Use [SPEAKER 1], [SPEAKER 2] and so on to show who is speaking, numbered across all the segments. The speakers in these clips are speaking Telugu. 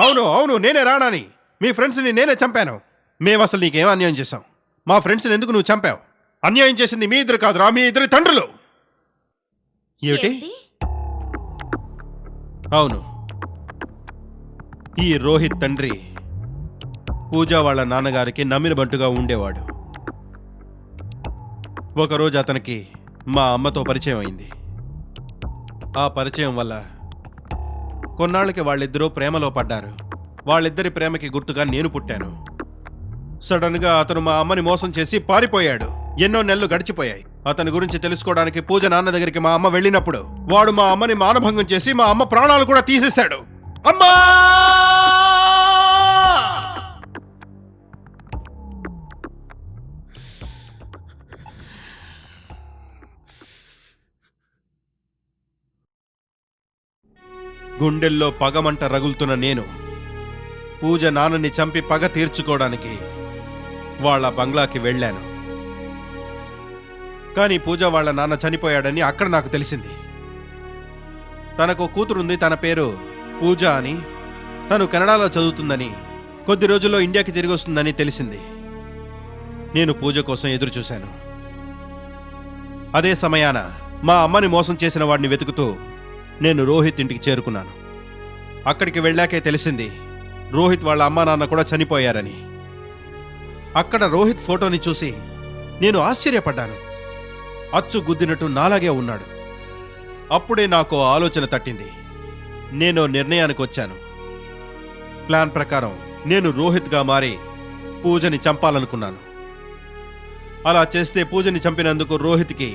[SPEAKER 1] అవును అవును, నేనే రాణాని. మీ ఫ్రెండ్స్ని నేనే చంపాను. మేము అసలు నీకేం అన్యాయం చేశాం? మా ఫ్రెండ్స్ని ఎందుకు నువ్వు చంపావు? అన్యాయం చేసింది మీ ఇద్దరు కాదురా, మీ ఇద్దరి తండ్రులు. ఏమిటి? అవును, ఈ రోహిత్ తండ్రి పూజ వాళ్ళ నాన్నగారికి నమ్మిన బంటుగా ఉండేవాడు. ఒకరోజు అతనికి మా అమ్మతో పరిచయం అయింది. ఆ పరిచయం వల్ల కొన్నాళ్ళకి వాళ్ళిద్దరూ ప్రేమలో పడ్డారు. వాళ్ళిద్దరి ప్రేమకి గుర్తుగా నేను పుట్టాను. సడన్ గా అతను మా అమ్మని మోసం చేసి పారిపోయాడు. ఎన్నో నెలలు గడిచిపోయాయి. అతని గురించి తెలుసుకోవడానికి పూజ నాన్న దగ్గరికి మా అమ్మ వెళ్ళినప్పుడు వాడు మా అమ్మని మానభంగం చేసి మా అమ్మ ప్రాణాలు కూడా తీసేశాడు. అమ్మా! గుండెల్లో పగమంట రగులుతున్న నేను పూజ నాన్నని చంపి పగ తీర్చుకోవడానికి వాళ్ళ బంగ్లాకి వెళ్ళాను. కానీ పూజ వాళ్ళ నాన్న చనిపోయాడని అక్కడ నాకు తెలిసింది. తనకు కూతురుంది, తన పేరు పూజ అని. తను కెనడాలో చదువుతుందని, కొద్ది రోజుల్లో ఇండియాకి తిరిగి వస్తుందని తెలిసింది. నేను పూజ కోసం ఎదురు చూశాను. అదే సమయాన మా అమ్మని మోసం చేసిన వాడిని వెతుకుతూ నేను రోహిత్ ఇంటికి చేరుకున్నాను. అక్కడికి వెళ్ళాకే తెలిసింది రోహిత్ వాళ్ళ అమ్మా నాన్న కూడా చనిపోయారని. అక్కడ రోహిత్ ఫోటోని చూసి నేను ఆశ్చర్యపడ్డాను. అచ్చు గుద్దినట్టు నాలాగే ఉన్నాడు. అప్పుడే నాకు ఆలోచన తట్టింది. నేను నిర్ణయానికి వచ్చాను. ప్లాన్ ప్రకారం నేను రోహిత్గా మారి పూజని చంపాలనుకున్నాను. అలా చేస్తే పూజని చంపినందుకు రోహిత్కి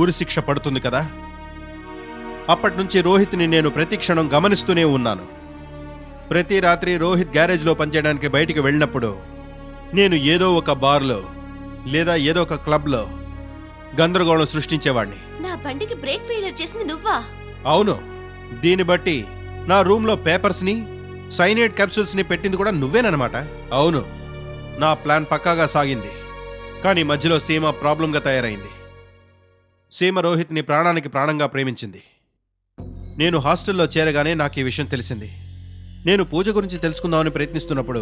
[SPEAKER 1] ఉరిశిక్ష పడుతుంది కదా. అప్పటినుంచి రోహిత్ని నేను ప్రతి క్షణం గమనిస్తూనే ఉన్నాను. ప్రతి రాత్రి రోహిత్ గ్యారేజ్లో పనిచేయడానికి బయటికి వెళ్ళినప్పుడు నేను ఏదో ఒక బార్లో లేదా ఏదో ఒక క్లబ్లో గందరగోళం సృష్టించేవాణ్ణి.
[SPEAKER 2] నా బండికి బ్రేక్ ఫెయిలియర్ చేసింది నువ్వా?
[SPEAKER 1] అవును. దీన్ని బట్టి నా రూమ్లో పేపర్స్ని, సైనైడ్ క్యాప్సూల్స్ని పెట్టింది కూడా నువ్వేనమాట. అవును, నా ప్లాన్ పక్కాగా సాగింది. కానీ మధ్యలో సీమ ప్రాబ్లంగా తయారైంది. సీమ రోహిత్ని ప్రాణానికి ప్రాణంగా ప్రేమించింది. నేను హాస్టల్లో చేరగానే నాకు ఈ విషయం తెలిసింది. నేను పూజ గురించి తెలుసుకుందామని ప్రయత్నిస్తున్నప్పుడు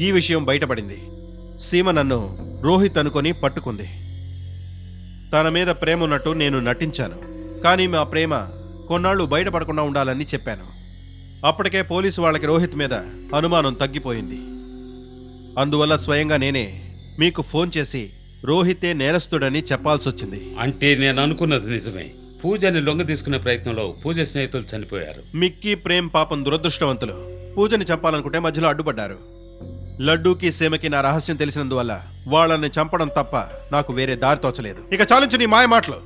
[SPEAKER 1] ఈ విషయం బయటపడింది. సీమ నన్ను రోహిత్ అనుకొని పట్టుకుంది. తన మీద ప్రేమ ఉన్నట్టు నేను నటించాను. కానీ మా ప్రేమ కొన్నాళ్ళు బయటపడకుండా ఉండాలని చెప్పాను. అప్పటికే పోలీసు వాళ్ళకి రోహిత్ మీద అనుమానం తగ్గిపోయింది. అందువల్ల స్వయంగా నేనే మీకు ఫోన్ చేసి రోహితే నేరస్తుడని చెప్పాల్సొచ్చింది.
[SPEAKER 3] అంటే నేను అనుకున్నది నిజమే. పూజని లొంగ తీసుకునే ప్రయత్నంలో పూజ స్నేహితులు చనిపోయారు.
[SPEAKER 1] మిక్కీ, ప్రేమ్ పాపం దురదృష్టవంతులు. పూజని చంపాలనుకుంటే మధ్యలో అడ్డుపడ్డారు. లడ్డూకి, సీమకి నా రహస్యం తెలిసినందువల్ల వాళ్ళని చంపడం తప్ప నాకు వేరే దారి తోచలేదు. ఇక చాలించు నీ మాయ మాటలు.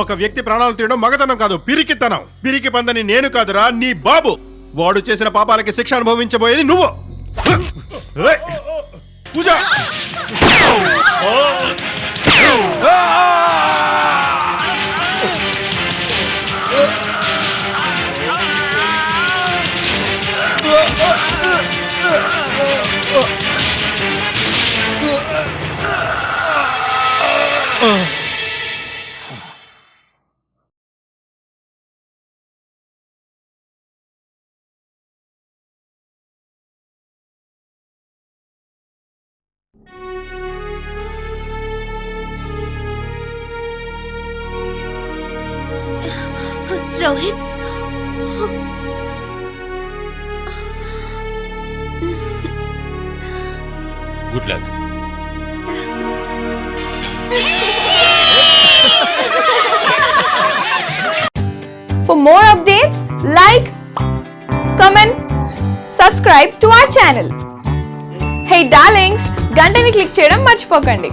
[SPEAKER 1] ఒక వ్యక్తి ప్రాణాలు తీయడం మగతనం కాదు, పిరికితనం. పిరికి పందని నేను కాదురా, నీ బాబు. వాడు చేసిన పాపాలకి శిక్ష అనుభవించబోయేది నువ్వు. Pooja!
[SPEAKER 2] Rohit,
[SPEAKER 3] good luck.
[SPEAKER 4] For more updates, like, comment, subscribe to our channel. Hey darlings, గంటని click చేయడం మర్చిపోకండి.